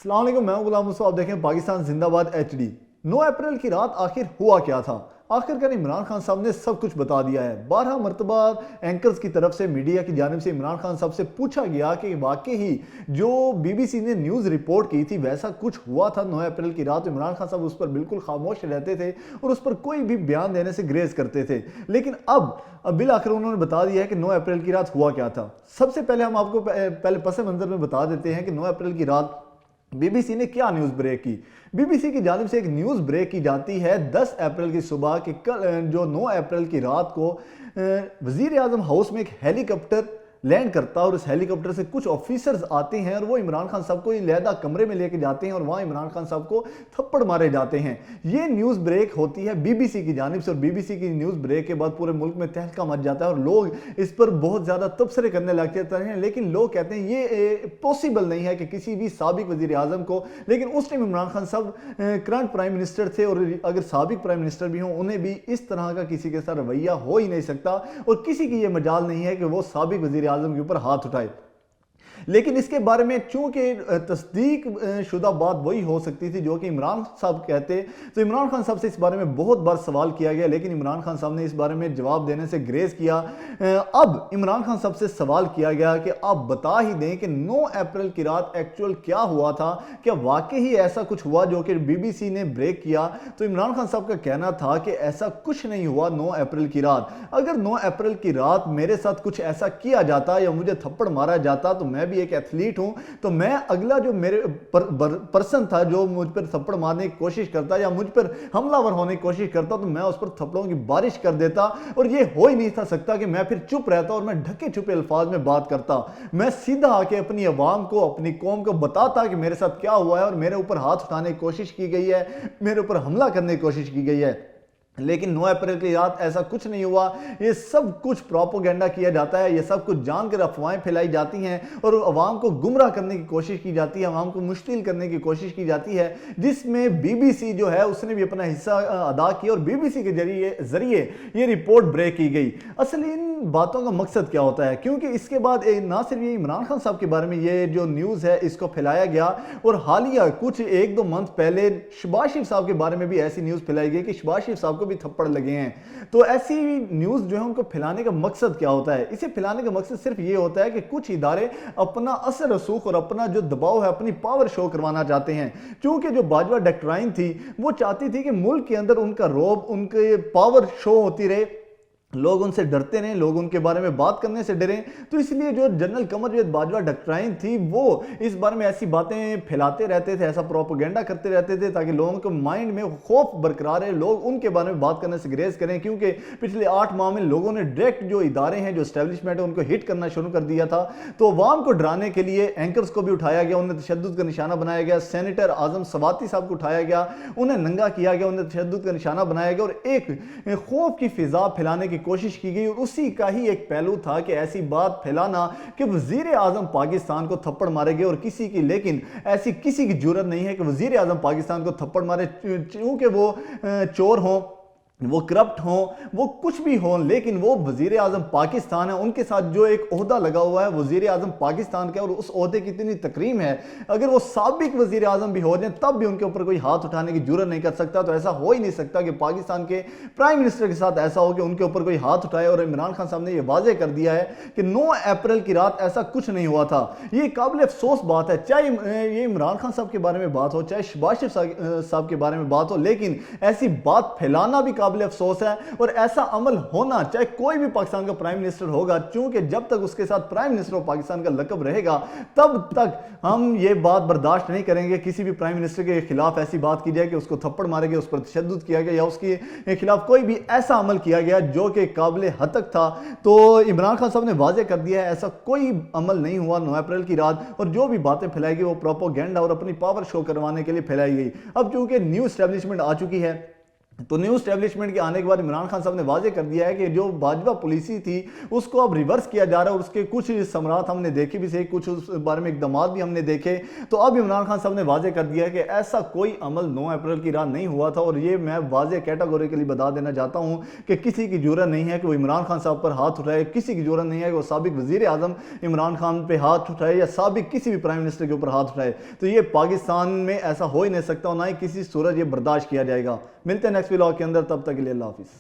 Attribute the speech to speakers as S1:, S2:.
S1: अस्सलाम वालेकुम, मैं हूं गुलाम मुस्तफा। आप देखें पाकिस्तान जिंदाबाद HD। 9 अप्रैल की रात आखिर हुआ क्या था? आखिरकार इमरान खान साहब ने सब कुछ बता दिया है। 12 मरतबा एंकर्स की तरफ से, मीडिया की जानिब से इमरान खान साहब से पूछा गया कि वाकई ही जो BBC ने न्यूज़ रिपोर्ट की थी वैसा कुछ हुआ था 9 अप्रैल की रात। इमरान खान साहब उस पर बिल्कुल खामोश रहते थे और उस पर कोई भी बयान देने से ग्रेज करते थे। लेकिन अब बिल आखिर उन्होंने बता दिया है कि 9 अप्रैल की रात हुआ क्या था। सबसे पहले हम आपको पहले पस मंजर में बता देते हैं कि 9 अप्रैल की रात BBC ने क्या न्यूज़ ब्रेक की। BBC की जानिब से एक न्यूज़ ब्रेक की जाती है 10 अप्रैल की सुबह कि कल जो 9 अप्रैल की रात को वज़ीर आज़म हाउस में एक हेलीकॉप्टर लैंड करता है और उस हेलीकॉप्टर से कुछ ऑफिसर्स आते हैं और वो इमरान खान साहब को लहदा कमरे में लेके जाते हैं और वहाँ इमरान खान साहब को थप्पड़ मारे जाते हैं। ये न्यूज़ ब्रेक होती है BBC की जानिब से और BBC की न्यूज़ ब्रेक के बाद पूरे मुल्क में तहलका मच जाता है और लोग इस पर बहुत ज़्यादा तबसरे करने लग जाते हैं। लेकिन लोग कहते हैं ये पॉसिबल नहीं है कि किसी भी साबिक वज़ीर आज़म को, लेकिन उस टाइम इमरान खान साहब करंट प्राइम मिनिस्टर थे और अगर साबिक प्राइम मिनिस्टर भी हों उन्हें भी इस तरह का किसी के साथ रवैया हो ही नहीं सकता और किसी की ये मजाल नहीं है कि वो साबिक वज़ीर आज़म के ऊपर हाथ उठाए। लेकिन इसके बारे में चूंकि तस्दीक शुदा बात वही हो सकती थी जो कि इमरान साहब कहते, तो इमरान खान साहब से इस बारे में बहुत बार सवाल किया गया लेकिन इमरान खान साहब ने इस बारे में जवाब देने से ग्रेज किया। अब इमरान खान साहब से सवाल किया गया कि आप बता ही दें कि 9 अप्रैल की रात एक्चुअल क्या हुआ था, क्या वाकई ही ऐसा कुछ हुआ जो कि BBC ने ब्रेक किया। तो इमरान खान साहब का कहना था कि ऐसा कुछ नहीं हुआ 9 अप्रैल की रात। अगर 9 अप्रैल की रात मेरे साथ कुछ ऐसा किया जाता या मुझे थप्पड़ मारा जाता तो मैं भी एक एथलीट हूं, तो मैं अगला जो मेरे पर्सन था जो मुझ पर थप्पड़ मारने की कोशिश करता या मुझ पर हमलावर होने की कोशिश करता तो मैं उस पर थप्पड़ों की बारिश कर देता और ये हो ही नहीं था सकता कि मैं फिर चुप रहता और मैं ढके छुपे अल्फाज में बात करता। मैं सीधा आके अपनी अवाम को, अपनी कौम को बताता कि मेरे साथ क्या हुआ है और मेरे ऊपर हाथ उठाने की कोशिश की गई है, मेरे ऊपर हमला करने की कोशिश की गई है। लेकिन 9 अप्रैल की रात ऐसा कुछ नहीं हुआ। ये सब कुछ प्रोपोगेंडा किया जाता है, ये सब कुछ जानकर अफवाहें फैलाई जाती हैं और अवाम को गुमराह करने की कोशिश की जाती है, अवाम को मुश्किल करने की कोशिश की जाती है, जिसमें BBC जो है उसने भी अपना हिस्सा अदा किया और BBC के जरिए ये रिपोर्ट ब्रेक की गई। असल इन बातों का मकसद क्या होता है, क्योंकि इसके बाद ना सिर्फ ये इमरान खान साहब के बारे में ये जो न्यूज़ है इसको फैलाया गया और हालिया कुछ 1-2 मंथ पहले शहबाज शरीफ साहब के बारे में भी ऐसी न्यूज़ फैलाई गई कि शहबाज शरीफ साहब को भी थप्पड़ लगे हैं। तो ऐसी न्यूज़ जो है उनको फैलाने का मकसद क्या होता है? इसे फैलाने का मकसद सिर्फ ये होता है कि कुछ इदारे अपना असर रसूख और अपना जो दबाव है, अपनी पावर शो करवाना चाहते हैं। क्योंकि जो बाजवा डॉक्ट्राइन थी वो चाहती थी कि मुल्क के अंदर उनका रौब, उनके पावर शो होती रहे, लोग उनसे डरते रहे, लोग उनके बारे में बात करने से डरे। तो इसलिए जो जनरल कमरजावेद बाजवा डॉक्ट्राइन थी वो इस बारे में ऐसी बातें फैलाते रहते थे, ऐसा प्रोपोगेंडा करते रहते थे ताकि लोगों के माइंड में खौफ बरकरार है, लोग उनके बारे में बात करने से ग्रेज करें। क्योंकि पिछले 8 माह में लोगों ने डायरेक्ट जो इदारे हैं, जो एस्टेब्लिशमेंट है, उनको हिट करना शुरू कर दिया था। तो अवाम को डराने के लिए एंकर्स को भी उठाया गया, उन्हें तशद्दुद का निशाना बनाया गया। सेनेटर आजम सवाती साहब को उठाया गया, उन्हें नंगा किया गया, उन्हें तशद्दुद का निशाना बनाया गया और एक खौफ की फिजा फैलाने की कोशिश की गई। और उसी का ही एक पहलू था कि ऐसी बात फैलाना कि वजीर आजम पाकिस्तान को थप्पड़ मारेंगे और किसी की, लेकिन ऐसी किसी की जरूरत नहीं है कि वजीर आजम पाकिस्तान को थप्पड़ मारे, क्योंकि वो चोर हों, वो करप्ट हों, वो कुछ भी हों, लेकिन वो वजीर आजम पाकिस्तान है। उनके साथ जो एक ओहदा लगा हुआ है वजीर आजम पाकिस्तान का और उस ओहदे की इतनी तकरीम है, अगर वो साबिक वजीर आजम भी हो जाए तब भी उनके ऊपर कोई हाथ उठाने की जरूरत नहीं कर सकता। तो ऐसा हो ही नहीं सकता कि पाकिस्तान के प्राइम मिनिस्टर के साथ ऐसा हो कि उनके ऊपर कोई हाथ उठाए। और इमरान खान साहब ने यह वाजे कर दिया है कि 9 अप्रैल की रात ऐसा कुछ नहीं हुआ था। ये काबिल अफसोस बात है, चाहे ये इमरान खान साहब के बारे में बात हो, चाहे शहबाज शरीफ साहब के बारे में बात हो, लेकिन ऐसी बात फैलाना भी अफसोस है। और ऐसा अमल होना, चाहे कोई भी पाकिस्तान का प्राइम मिनिस्टर होगा, क्योंकि जब तक उसके साथ प्राइम मिनिस्टर ऑफ पाकिस्तान का लकब रहेगा तब तक हम ये बात बर्दाश्त नहीं करेंगे किसी भी प्राइम मिनिस्टर के खिलाफ ऐसी बात की जाए कि उसको थप्पड़ मारे गए, उस पर तशद्दुद किया गया या उसके खिलाफ कोई भी ऐसा अमल किया गया जो कि काबिल हतक था। तो इमरान खान साहब ने वाजे कर दिया है ऐसा कोई अमल नहीं हुआ 9 अप्रैल की रात, और जो भी बातें फैलाई गई वो प्रोपोगेंडा और अपनी पावर शो करवाने के लिए फैलाई गई। अब चूंकि न्यू एस्टेब्लिशमेंट आ चुकी है, تو نیو اسٹیبلشمنٹ کے آنے کے بعد عمران خان صاحب نے واضح کر دیا ہے کہ جو بھاجپا پالیسی تھی اس کو اب ریورس کیا جا رہا ہے، اور اس کے کچھ ثمرات ہم نے دیکھے بھی صحیح، کچھ اس بارے میں اقدامات بھی ہم نے دیکھے۔ تو اب عمران خان صاحب نے واضح کر دیا ہے کہ ایسا کوئی عمل 9 اپریل کی رات نہیں ہوا تھا، اور یہ میں واضح کیٹاگوریکلی بتا دینا چاہتا ہوں کہ کسی کی جرأت نہیں ہے کہ وہ عمران خان صاحب پر ہاتھ اٹھائے، کسی کی جرأت نہیں ہے کہ وہ سابق وزیر اعظم عمران خان پہ ہاتھ اٹھائے یا سابق کسی بھی پرائم منسٹر کے اوپر ہاتھ اٹھائے۔ تو یہ پاکستان میں ایسا ہو ہی نہیں سکتا، اور نہ ہی کسی صورت یہ برداشت کیا جائے گا۔ ملتے ہیں نیکسٹ ولاگ کے اندر، تب تک کے لیے اللہ حافظ۔